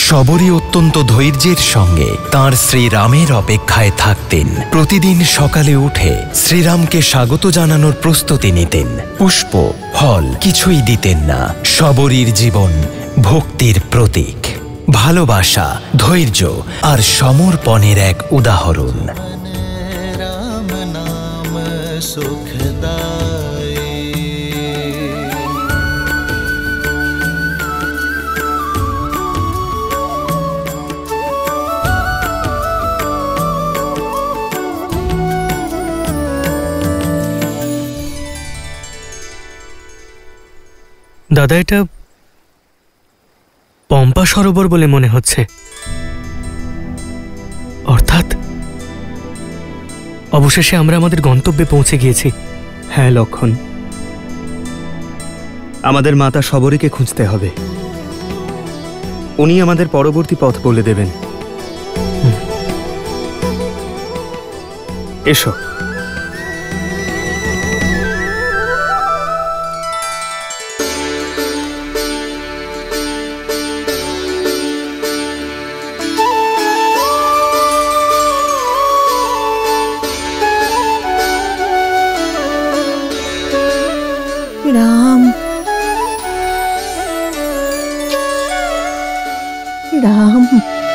শবরী অত্যন্ত ধৈর্যের সঙ্গে তাঁর শ্রীরামের অপেক্ষায় থাকতেন। প্রতিদিন সকালে উঠে শ্রীরামকে স্বাগত জানানোর প্রস্তুতি নিতেন। পুষ্প, ফল কিছুই দিতেন না। শবরীর জীবন ভক্তির প্রতীক, ভালোবাসা, ধৈর্য আর সমর্পণের এক উদাহরণ। রাম নাম সুখদায়ী। দাদা, এটা পম্পা সরোবর বলে মনে হচ্ছে। অর্থাৎ অবশেষে আমরা আমাদের গন্তব্যে পৌঁছে গিয়েছি। হ্যাঁ লক্ষণ, আমাদের মাতা শবরীকে খুঁজতে হবে। উনি আমাদের পরবর্তী পথ বলে দেবেন। এসো। রাম, রাম, রাম,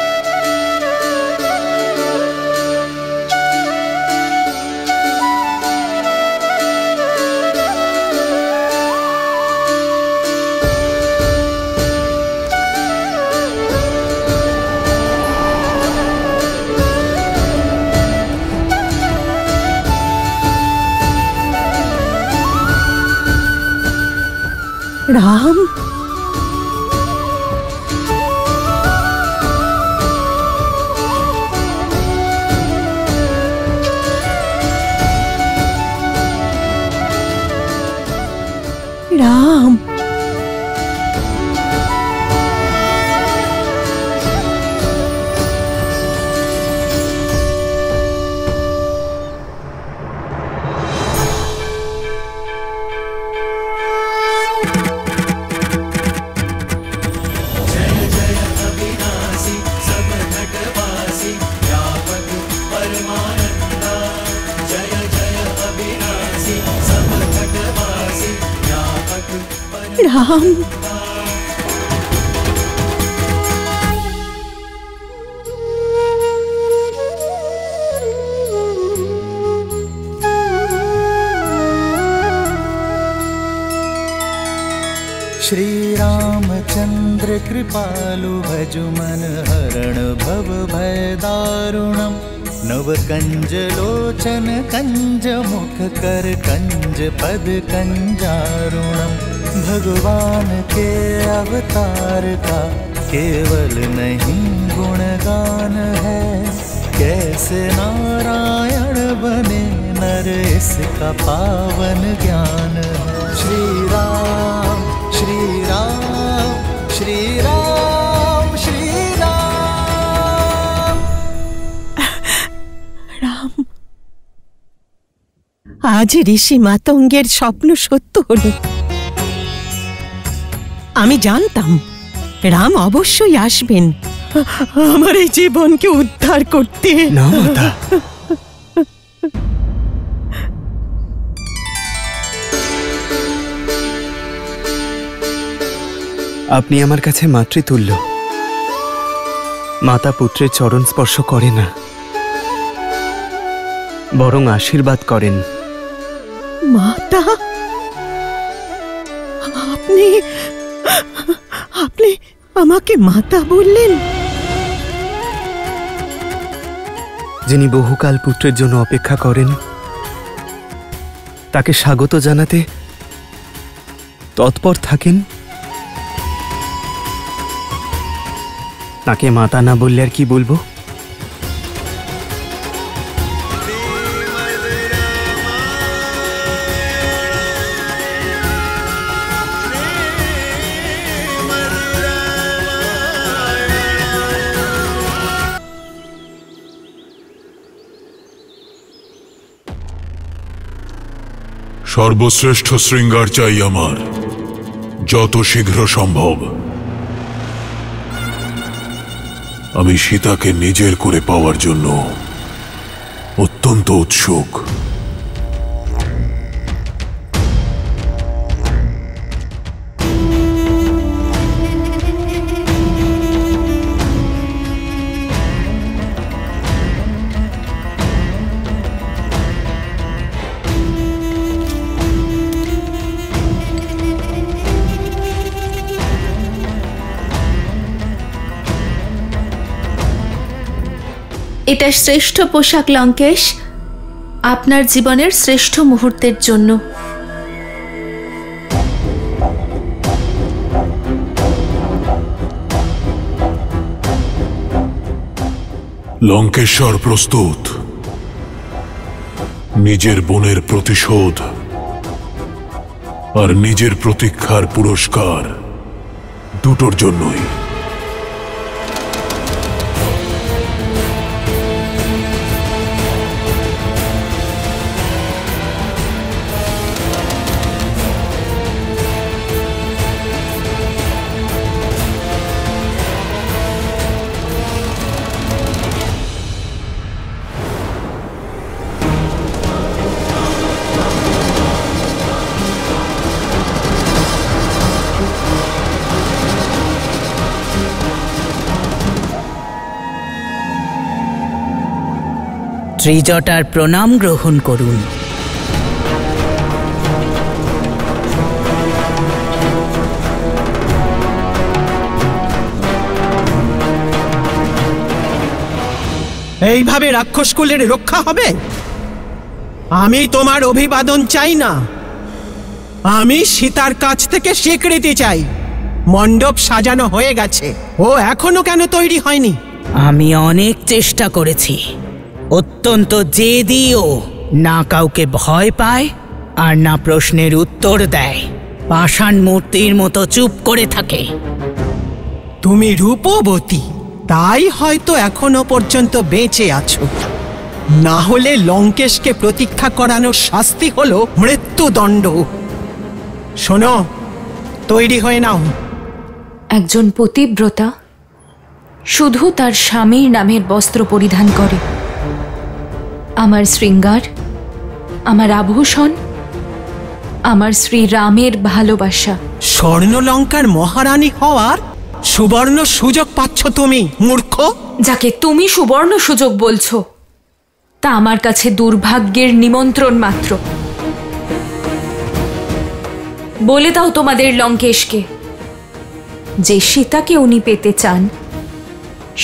রাম, রাম। श्री रामचंद्र कृपालु भजु मन हरण भव भय दारुणम। नव कंज लोचन कंज मुख कर कंज पद कंजारुणम। भगवान के अवतार का केवल नहीं गुणगान है। कैसे नारायण बने नर इसका पावन ज्ञान है। श्री राम श्री राम श्री राम श्री राम। রাম, আজ ঋষি মাতঙ্গের স্বপ্ন সত্য হলো। আমি জানতাম রাম অবশ্যই আসবেন আমার এই জীবনকে উদ্ধার করতে। না মাতা, আপনি আমার কাছে মাতৃতুল্য। মাতা পুত্রের চরণ স্পর্শ করে না, বরং আশীর্বাদ করেন। মাতা, আপনি আপনি আমাকে মাতা বললেন? যিনি বহুকাল পুত্রের জন্য অপেক্ষা করেন, তাকে স্বাগত জানাতে তৎপর থাকেন, তাকে মাতা না বললে আর কি বলবো? সর্বশ্রেষ্ঠ শৃঙ্গার চাই আমার, যত শীঘ্র সম্ভব। আমি সীতাকে নিজের করে পাওয়ার জন্য অত্যন্ত উৎসুক। এটা শ্রেষ্ঠ পোশাক লঙ্কেশ, আপনার জীবনের শ্রেষ্ঠ মুহূর্তের জন্য। লঙ্কেশ্বর প্রস্তুত নিজের বোনের প্রতিশোধ আর নিজের প্রতীক্ষার পুরস্কার দুটোর জন্যই। ত্রিজটার প্রণাম গ্রহণ করুন। এইভাবে রাক্ষসকুলের রক্ষা হবে? আমি তোমার অভিবাদন চাই না, আমি সীতার কাছ থেকে স্বীকৃতি চাই। মণ্ডপ সাজানো হয়ে গেছে, ও এখনো কেন তৈরি হয়নি? আমি অনেক চেষ্টা করেছি, অত্যন্ত জেদি ও, না কাউকে ভয় পায় আর না প্রশ্নের উত্তর দেয়, পাষাণ মূর্তির মতো চুপ করে থাকে। তুমি রূপবতী, তাই হয়তো এখনো পর্যন্ত বেঁচে আছো, না হলে লঙ্কেশকে প্রতীক্ষা করানোর শাস্তি হলো মৃত্যুদণ্ড। শোনো, তৈরি হয়ে নাও। একজন পতিব্রতা শুধু তার স্বামীর নামের বস্ত্র পরিধান করে। আমার শৃঙ্গার, আমার আভূষণ, আমার শ্রীরামের ভালোবাসা। স্বর্ণলঙ্কার মহারানী হওয়ার সুবর্ণ সুযোগ পাচ্ছ তুমি, মূর্খ। যাকে তুমি সুবর্ণ সুযোগ বলছো তা আমার কাছে দুর্ভাগ্যের নিমন্ত্রণ মাত্র। বলে দাও তোমাদের লঙ্কেশকে যে সীতাকে উনি পেতে চান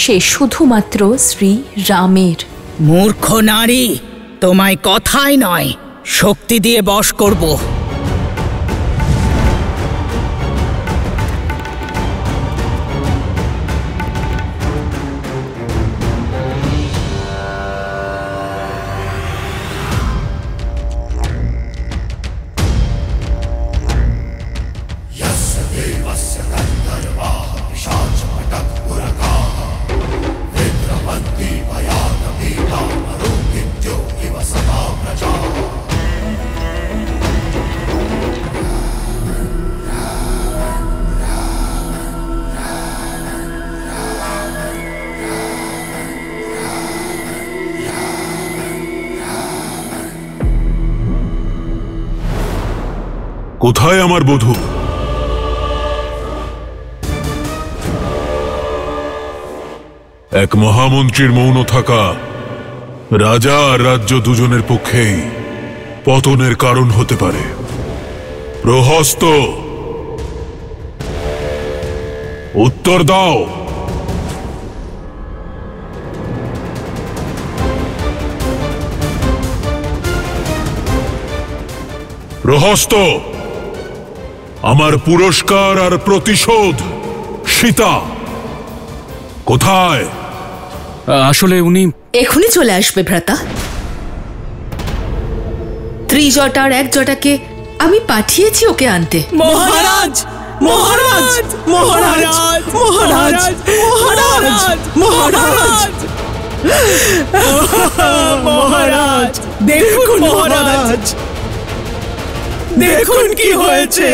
সে শুধুমাত্র শ্রী রামের। মূর্খ নারী, তোমায় কথাই নয় শক্তি দিয়ে বশ করব। কোথায় আমার বধূ? এক মহামন্ত্রীর মৌন থাকা রাজা আর রাজ্য দুজনের পক্ষেই পতনের কারণ হতে পারে। প্রহস্ত, উত্তর দাও। প্রহস্ত, আমার পুরস্কার আর প্রতিশোধ সীতা কোথায়? আসলে উনি এখনই চলে আসবে ভ্রাতা। ত্রিজটার এক জটাকে আমি পাঠিয়েছি ওকে আনতে। মহারাজ, মহারাজ, মহারাজ, মহারাজ, মহারাজ, মহারাজ, মহারাজ, দেখুন মহারাজ, দেখুন কি হয়েছে।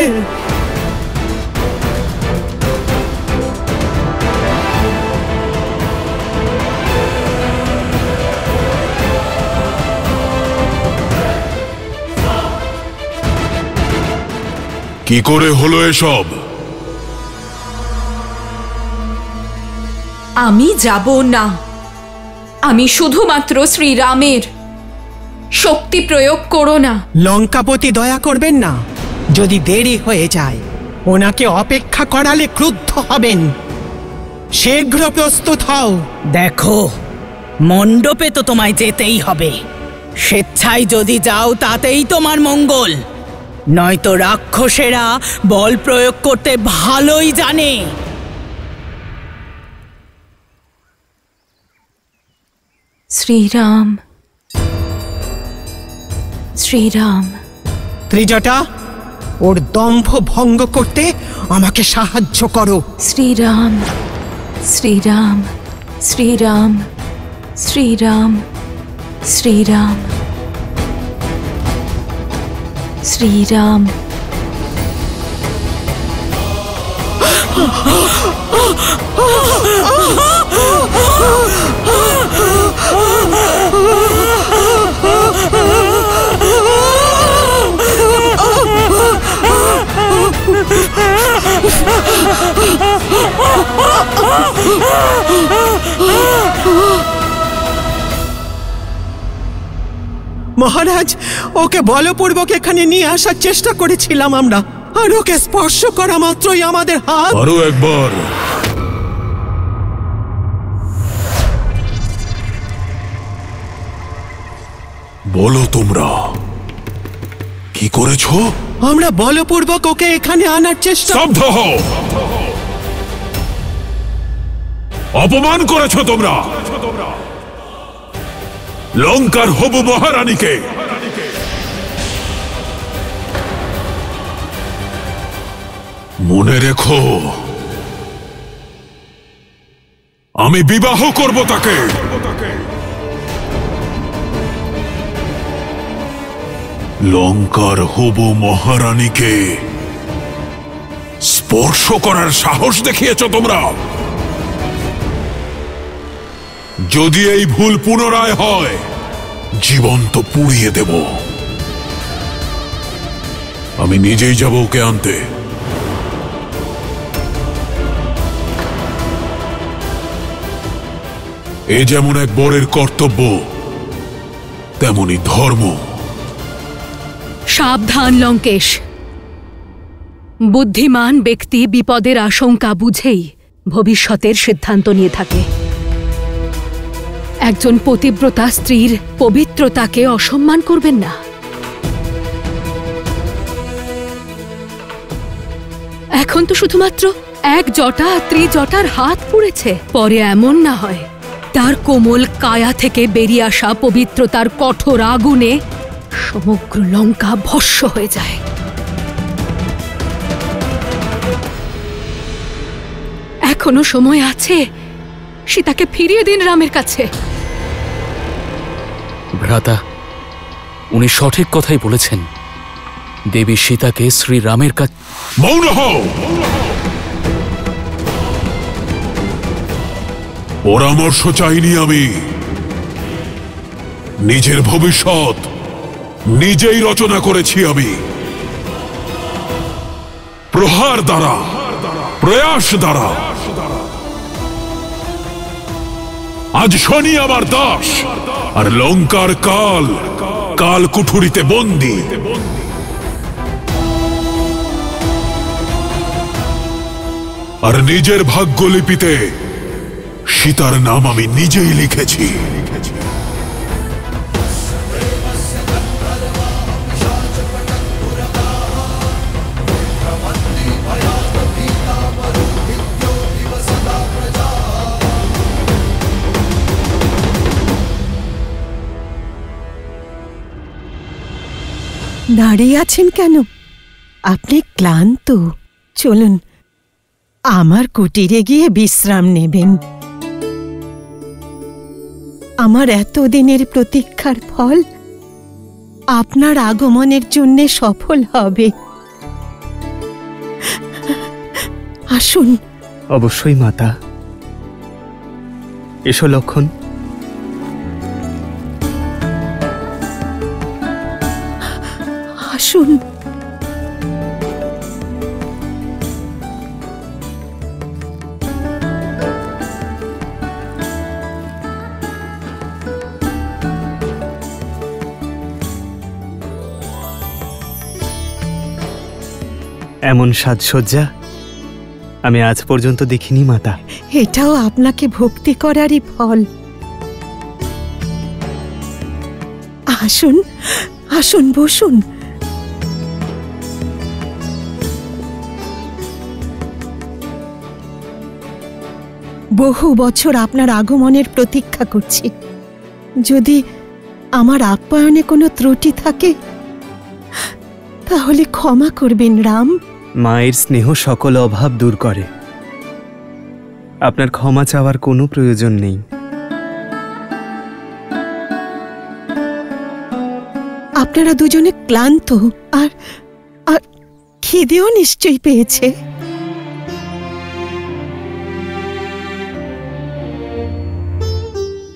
কি করে হলো এসব? আমি যাব না। আমি শুধুমাত্র শ্রীরামের। শক্তি প্রয়োগ করো না। লঙ্কাপতি দয়া করবেন না, যদি দেরি হয়ে যায় ওনাকে অপেক্ষা করালে ক্রুদ্ধ হবেন। শীঘ্র প্রস্তুত হও। দেখো, মণ্ডপে তো তোমায় যেতেই হবে। স্বেচ্ছায় যদি যাও তাতেই তোমার মঙ্গল, নয়তো রাক্ষসেরা বল প্রয়োগ করতে ভালোই জানে। শ্রীরাম, শ্রীরাম। ত্রিজটা, ওর দম্ভ ভঙ্গ করতে আমাকে সাহায্য করো। শ্রীরাম, শ্রীরাম, শ্রীরাম, শ্রীরাম, শ্রীরাম, শ্রীরাম। মহারাজ, ওকে বলপূর্বক এখানে নিয়ে আসার চেষ্টা করেছিলাম আমরা, আর ওকে স্পর্শ করা মাত্রই আমাদের হাত। আরো একবার। বলো তোমরা কি করেছো? আমরা বলপূর্বক ওকে এখানে আনার চেষ্টা। স্তব্ধ হও! অপমান করেছো তোমরা লঙ্কার হবু মহারানীকে। মনে রেখো, আমি বিবাহ করব তাকে। লঙ্কার হবু মহারানীকে স্পর্শ করার সাহস দেখিয়েছ তোমরা। যদি এই ভুল পুনরায় হয়, জীবন্ত পুড়িয়ে দেব। আমি নিজেই যাব ওকে আনতে। এ যেমন এক বরের কর্তব্য, তেমনি ধর্ম। সাবধান লঙ্কেশ। বুদ্ধিমান ব্যক্তি বিপদের আশঙ্কা বুঝেই ভবিষ্যতের সিদ্ধান্ত নিয়ে থাকে। একজন পতিব্রতা স্ত্রীর পবিত্রতাকে অসম্মান করবেন না। এখন তো শুধুমাত্র এক জটা ত্রিজটার হাত পুড়েছে, পরে এমন না হয় তার কোমল কায়া থেকে বেরিয়ে আসা পবিত্রতার কঠোর আগুনে সমগ্র লঙ্কা ভস্ম হয়ে যায়। এখনো সময় আছে, সীতাকে ফিরিয়ে দিন রামের কাছে। ভ্রাতা, উনি সঠিক কথাই বলেছেন। দেবী সীতাকে শ্রীরামের কাছে। মৌন হও! পরামর্শ চাইনি আমি। নিজের ভবিষ্যৎ নিজেই রচনা করেছি আমি। প্রহার দ্বারা, প্রয়াস দ্বারা। আজ শনি আমার দাস, আর লঙ্কার কাল কাল কুঠুরিতে বন্দী। আর নিজের ভাগ্যলিপিতে সীতার নাম আমি নিজেই লিখেছি। দাঁড়িয়ে আছেন কেন? আপনি ক্লান্ত, চলুন আমার কুটিরে গিয়ে বিশ্রাম নেবেন। আমার এতদিনের প্রতীক্ষার ফল আপনার আগমনের জন্য সফল হবে। আসুন। অবশ্যই মাতা। এসো লক্ষণ। আসুন। এমন সাজসজ্জা আমি আজ পর্যন্ত দেখিনি মাতা। এটাও আপনাকে ভক্তি করারই ফল। আসুন আসুন, বসুন। বহু বছর আপনার আগমনের প্রতীক্ষা করছি। যদি আমার আপ্যায়নে কোনো ত্রুটি থাকে তাহলে ক্ষমা করবেন রাম। মায়ের স্নেহ সকল অভাব দূর করে, আপনার ক্ষমা চাওয়ার কোনো প্রয়োজন নেই। আপনারা দুজনে ক্লান্ত আর খিদেও নিশ্চয়ই পেয়েছে।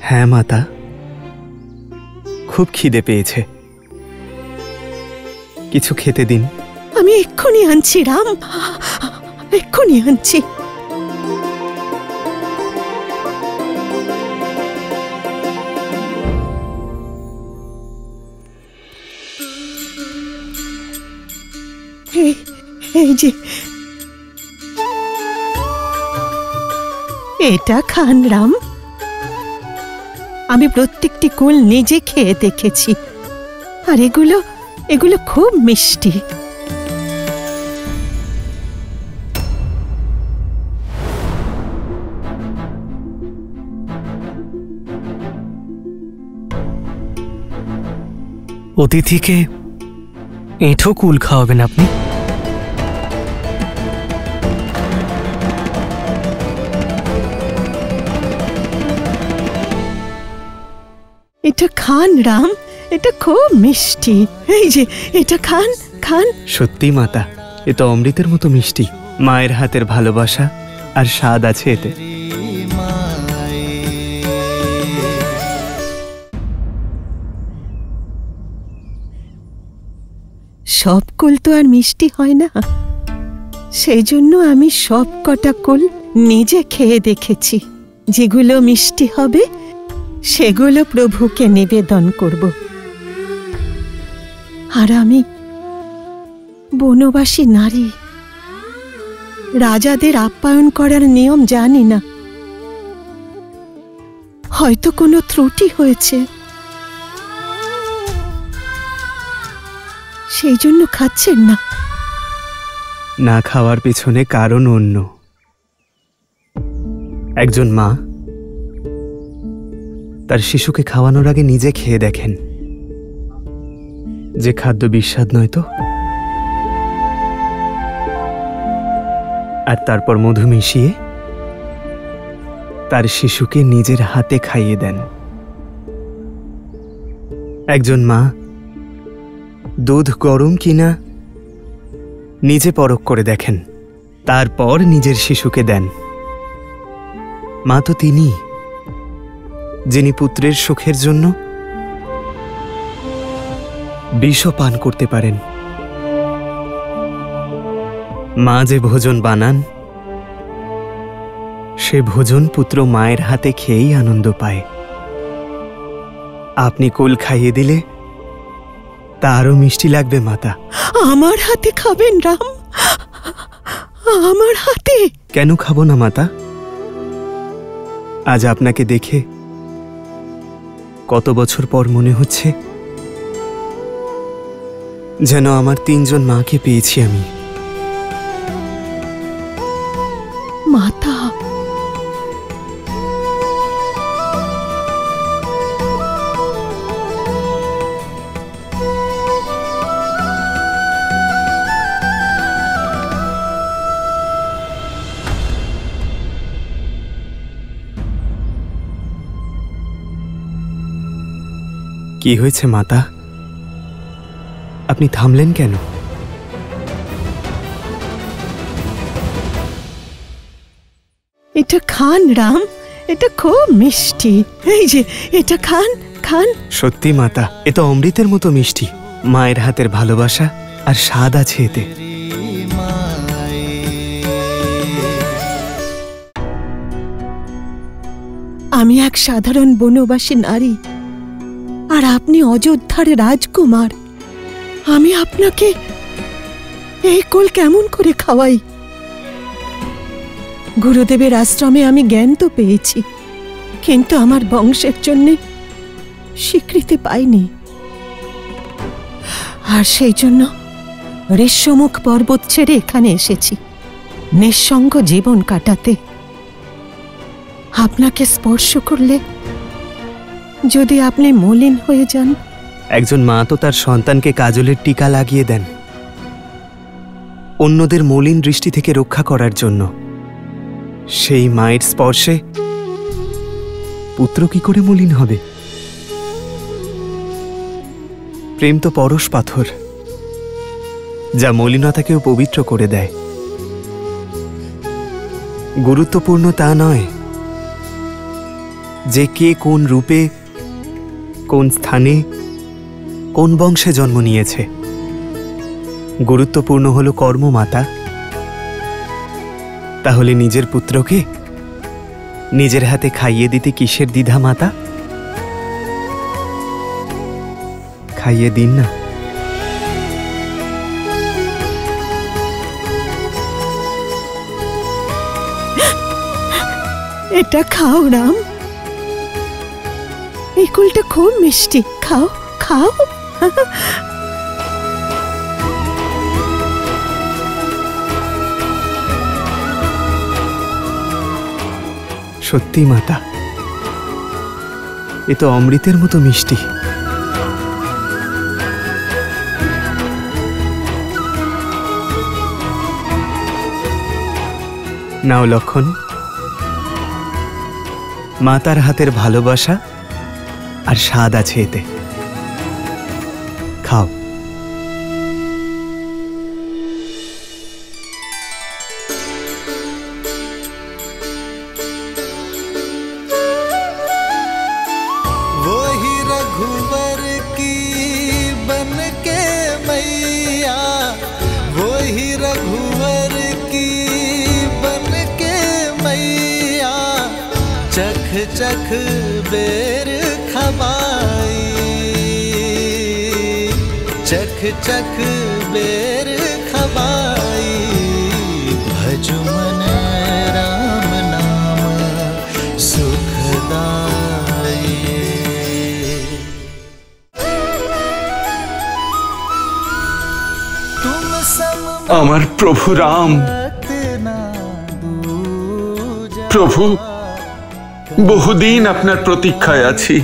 হ্যাঁ মাতা, খুব খিদে পেয়েছে, কিছু খেতে দিন। আমি এক্ষুনি আনছি রাম, এক্ষুনি আনছি। এই যে, এটা খান রাম। আমি প্রত্যেকটি কুল নিজে খেয়ে দেখেছি, আর এগুলো খুব মিষ্টি। অতিথিকে এঁঠো কুল খাওয়াবেন আপনি? এটা খান রাম, এটা খুব মিষ্টি। এই যে, এটা খান খান। সত্যি মাতা, এ তো অমৃতের মতো মিষ্টি। মায়ের হাতের ভালোবাসা আর স্বাদ আছে এতে। সব কুল তো আর মিষ্টি হয় না, সেই জন্য আমি সব কটা কুল নিজে খেয়ে দেখেছি। যেগুলো মিষ্টি হবে সেগুলো প্রভুকে নিবেদন করব। আর আমি বনবাসী নারী, রাজাদের আপ্যায়ন করার নিয়ম জানি না। হয়তো কোনো ত্রুটি হয়েছে, সেই জন্য খাচ্ছেন না। না খাওয়ার পেছনে কারণ অন্য। একজন মা তার শিশুকে খাওয়ানোর আগে নিজে খেয়ে দেখেন যে খাদ্য বিস্বাদ নয় তো, আর তারপর মধু মিশিয়ে তার শিশুকে নিজের হাতে খাইয়ে দেন। একজন মা দুধ গরম কিনা নিজে পরখ করে দেখেন, তারপর নিজের শিশুকে দেন। মা তো তিনি যিনি পুত্রের সুখের জন্য বিষও পান করতে পারেন। মা যে ভোজন বানান, সে ভোজন পুত্র মায়ের হাতে খেয়েই আনন্দ পায়। আপনি কুল খাইয়ে দিলে তা আরো মিষ্টি লাগবে মাতা। আমার হাতে খাবেন রাম, আমার হাতে? কেন খাবো না মাতা? আজ আপনাকে দেখে কত বছর পর মনে হচ্ছে যেন আমার 3 জন মাকে পেয়েছি আমি। মাতা, কি হয়েছে মাতা? আপনি থামলেন কেন? এটা খান রাম, এটা খুব মিষ্টি। এই যে, এটা খান খান। সত্যি মাতা, এ তো অমৃতের মতো মিষ্টি। মায়ের হাতের ভালোবাসা আর স্বাদ আছে এতে। আমি এক সাধারণ বনবাসী নারী, আর আপনি অযোধ্যার রাজকুমার। আমি আপনাকে এই কুল কেমন করে খাওয়াই? গুরুদেবের আশ্রমে আমি জ্ঞান তো পেয়েছি, কিন্তু আমার বংশের জন্য স্বীকৃতি পাইনি। আর সেই জন্য ঋষ্যমুখ পর্বত ছেড়ে এখানে এসেছি নিঃসঙ্গ জীবন কাটাতে। আপনাকে স্পর্শ করলে যদি আপনি মলিন হয়ে যান। একজন মা তো তার সন্তানকে কাজলের টিকা লাগিয়ে দেন অন্যদের মলিন দৃষ্টি থেকে রক্ষা করার জন্য। সেই মায়ের স্পর্শে পুত্র কি করে মলিন হবে? প্রেম তো পরশ পাথর, যা মলিনতাকেও পবিত্র করে দেয়। গুরুত্বপূর্ণ তা নয় যে কে কোন রূপে, কোন স্থানে, কোন বংশে জন্ম নিয়েছে। গুরুত্বপূর্ণ হলো কর্মমাতা। তাহলে নিজের পুত্রকে নিজের হাতে খাইয়ে দিতে কিসের দ্বিধা মাতা? খাইয়ে দিন না। এটা খাও রাম, এই কুলটা খুব মিষ্টি, খাও খাও। সত্যি মাতা, এ তো অমৃতের মতো মিষ্টি। নাও লক্ষণ, মাতার হাতের ভালোবাসা আর স্বাদ আছে এতে, খাও। वही रघुवर की बन के मैया, वही रघुवर की बन के मैया, चख चख बेर खबाई, चख चख बेर खबाई, भज मन राम नाम सुखदाई। আমার প্রভু রাম, প্রভু বহুদিন আপনার প্রতীক্ষায় আছি।